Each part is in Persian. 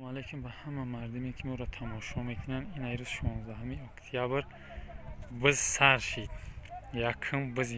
Assalomu alaykum va hamma mardimi ki mora tomosha میکنن. این روز 16 اکتبر biz sarshid yaqin biz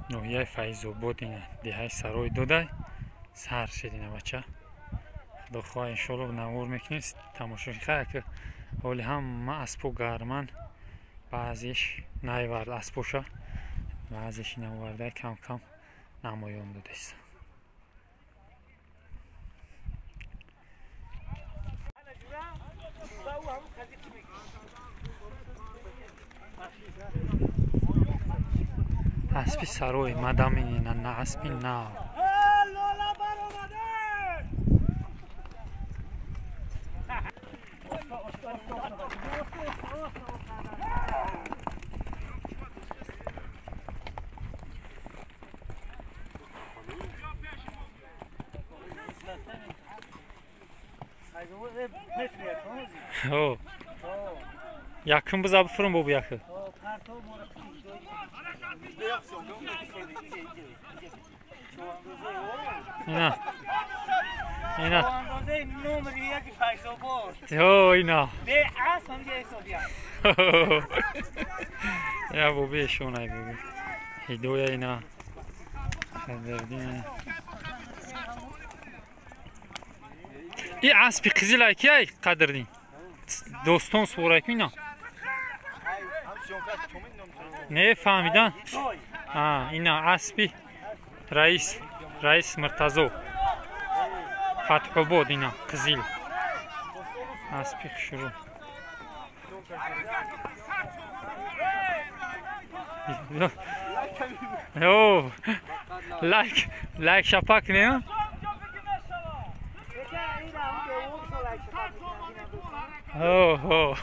nohiya Fayzobod ina dehai saroy doday sarshid ina bacha xudo xoh inshaalloh navor میکنید tomosha که حالی همه اسبو گرمن بعضیش نیورد اسبوشا بعضیش نورده کم کم نمایان داده است. اسبی سروی مدامی نه اسبی نه او yakın biz abi fırın bu yakın. İna. İna. Yo ina. Ya bu bir şey onay bu. Hidoya ina. Kaderdin. İyi aspi kızılay ki ay kaderdin. Doston sorak اینا نه فهمیدن اینا اسبی رئیس مرتضی فتح بود اینا قزیل اسبی شروع یو لایک شپاک نه اوه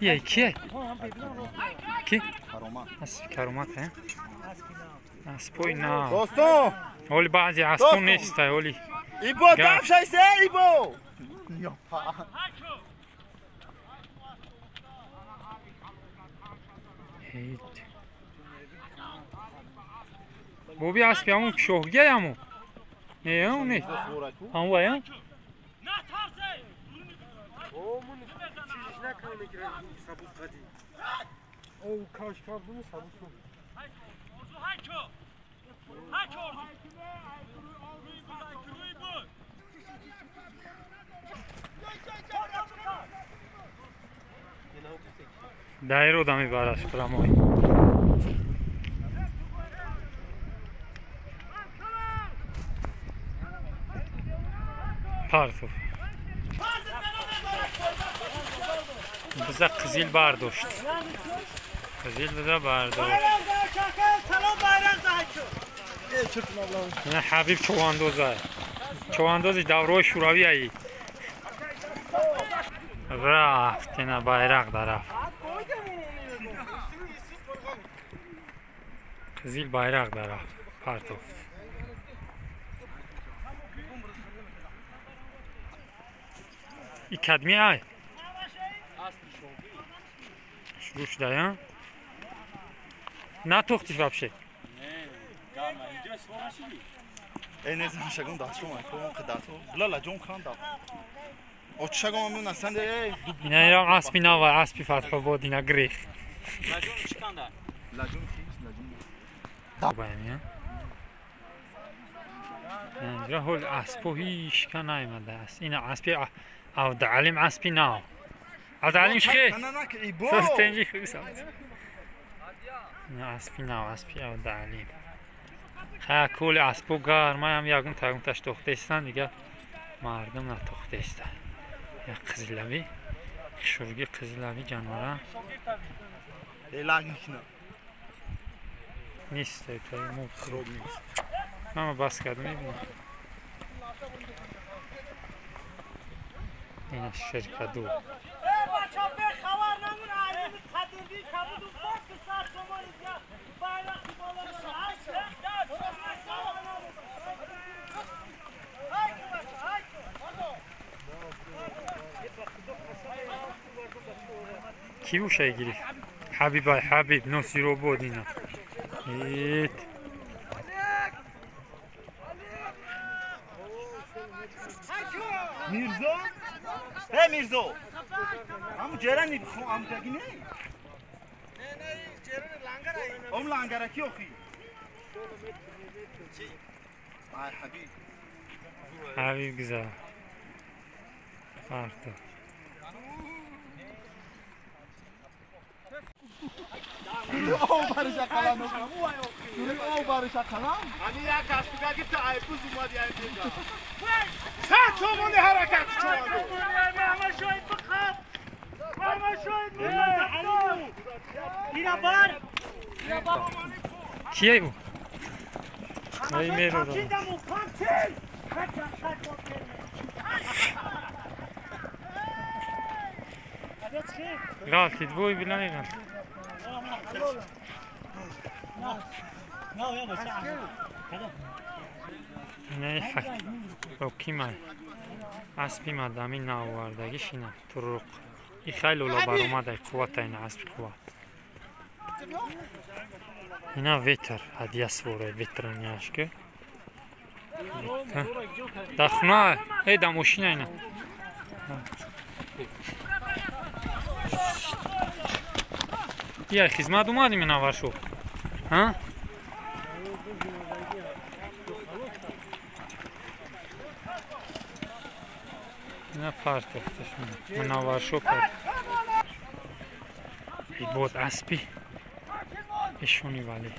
ये क्या की karomat है aspoy na dostum oli bazı aspon nesta oli ibo davşayse ibo bu bir aspi amuk şohge amuk ne ya o ne hamva ya o kaşkabını sabusun daire da mübarek pramoy Parto bize qizil bardosht qizil bize bardosht ne Habib Çovandoz davroy şuravi ay raft ne bayrak taraf qizil bayrak taraf Parto İkadmi ay Şuruş da ya Ne toxtiş вообще ne zaman şagun da açma kon qadato la jon khan da o şagun men asan de ina ya aspi na var aspi fatho vodina grih la jon çıkanda la jon da bayım ya rahul aspo hiç kanaymadı ina aspi Avda alim aspi na Avda alim şke Söstenci xusam Ne aspi na aspi avda alim Ha kul aspo gar mayam yaqin taqim taş toxtaystan diga mardım na toxtaysta Ya qizlavi Şurgi qizlavi janvara elagishna Niste mu xrobni Mama bas kardım ibn این شرکت دو کی وشای گیری حبیبای حبیب نوسی رو بود اینا ایت میرزا ای میرزا هم جرانی بخو هم جگی نه ام لنگرکی اخی ay حبیب حبیب güzel farklı او برش کلام او برش کلام hani ya kaçtığa gitti ayıpız umad ya diyor. Sen somunu hareket çoğaldı. Ama şöyle bakın. Ama şöyle yine var. kiye bu ay mero غلطی دوی بلای غلط نه حق اوکی مای اسبی مادامی ناوردگیش اینا طرق این خیلی اولا بر اومده قوت این اسب قوت اینا ویتر هدیه سوره ویترانیاش که دخنه ای دموشینه اینا یا خدمت اومدیم اینا ورشو ها اینا فرق افتشون اینا ورشو کرد ای بود اسبی ایشونی ولی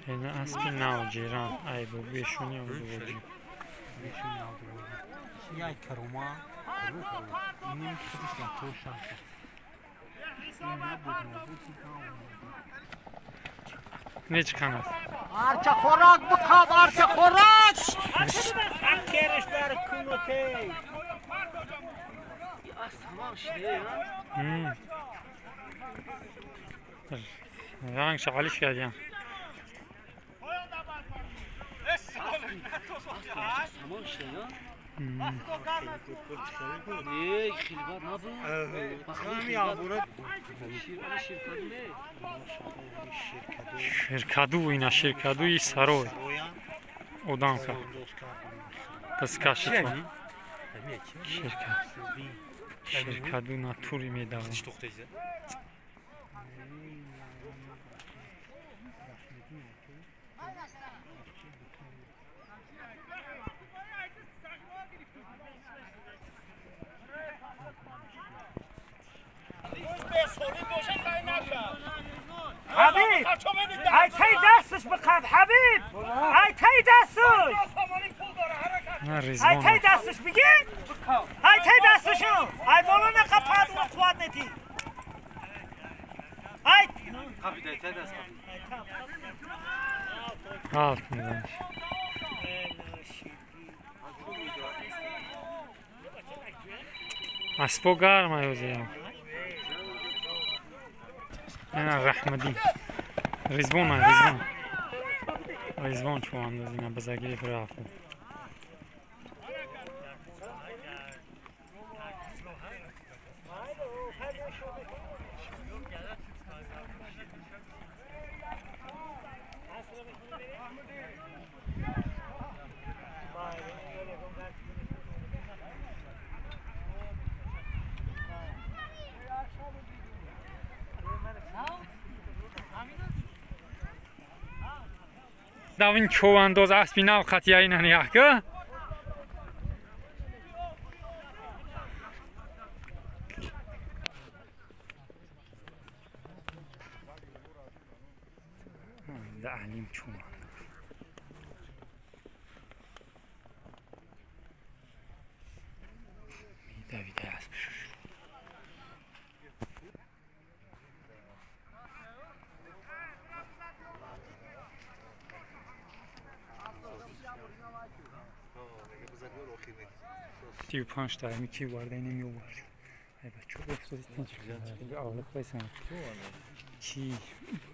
اینا اسبی ناو جیران ای بو بیشونی و بودی یا کروما اینم خودش تو شاشه نیچ کنه آرچه خوراک بخواب آرچه خوراک اکرش در کنوتی تمام شده رنگ شغالیش کردیم تمام شده ای خیلی بار نبود بخیمی آبورد شرکدو اینا شرکدوی سروی اودان که پس کاشت من شرکدو ناتوری میداوم حبیب ای تی دستش بخواب حبیب ای تی دستش ای تی دستش بگی ای تی دستشو ای بالا نقپاد و قوت نتی ای حبیب تی دست alt میزنش اسبو گرمه یوزیم اینا رحمدی رزوان چو انداز اینا بزرگی برافو داوین چو انداز اسبی ناو خطی اینا نیه که ده علیم چو 35 تا میکی وارد نمیومد. ای بچه افتادی تنش اول بایسن کی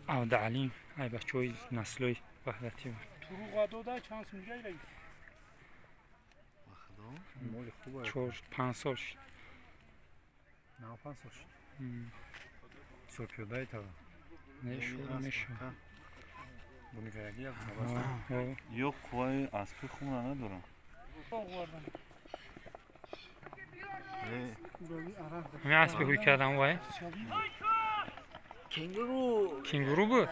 او دعلیم ای بچه نسلوی وحدتی بود تو رو داده چانس میگه ای مال خوبه 5 سال شد نه 5 سال شد سوپیودای تا نشو بونی کردی یو کوی اسبی خونه ندارم همین اسبی خوی کردم وای کنگورو بود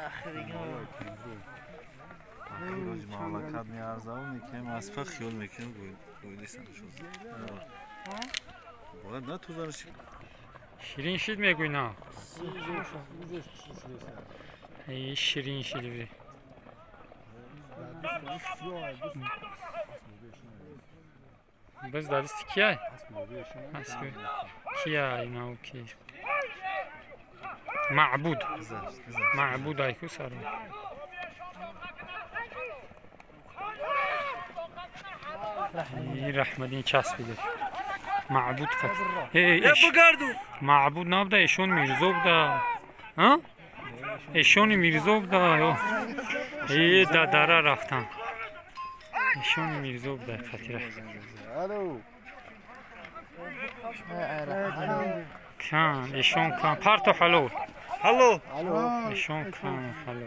روز مملکت میارزم میکنم اسب خیال میکنم گویدی سنشون باید نه تو دارشی شیرین شید میگوی نه ای شیرین شیدی بس دادستی کیه؟ اسبی کیه اینا و کی معبود ایکو سر رحمدین چسبیده معبود معبود نبوده ایشون میرزا بوده ها؟ ایشون میرزا بوده ای دره رفتن ایشون میرزا بوده خطی رفتن کن ایشون کن پرتو حلو ایشون کن حلو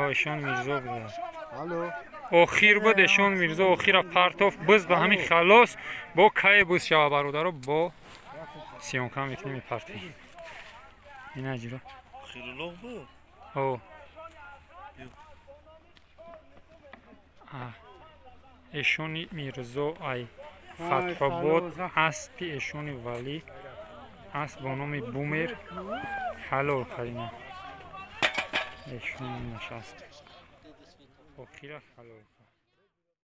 ایشون میرزا بوده آخیر بود ایشون میرزا آخیر پرتوف بز به همین خلاص با کای بوز شوا برادرو با سیون کم میکنی میپرتی این اجرا خیرولوگ بود ایشون میرزا ای فتح بود اسبی ایشون ولی اسب با نام بومر حلال کردیم ایشون نشست آخیر حلال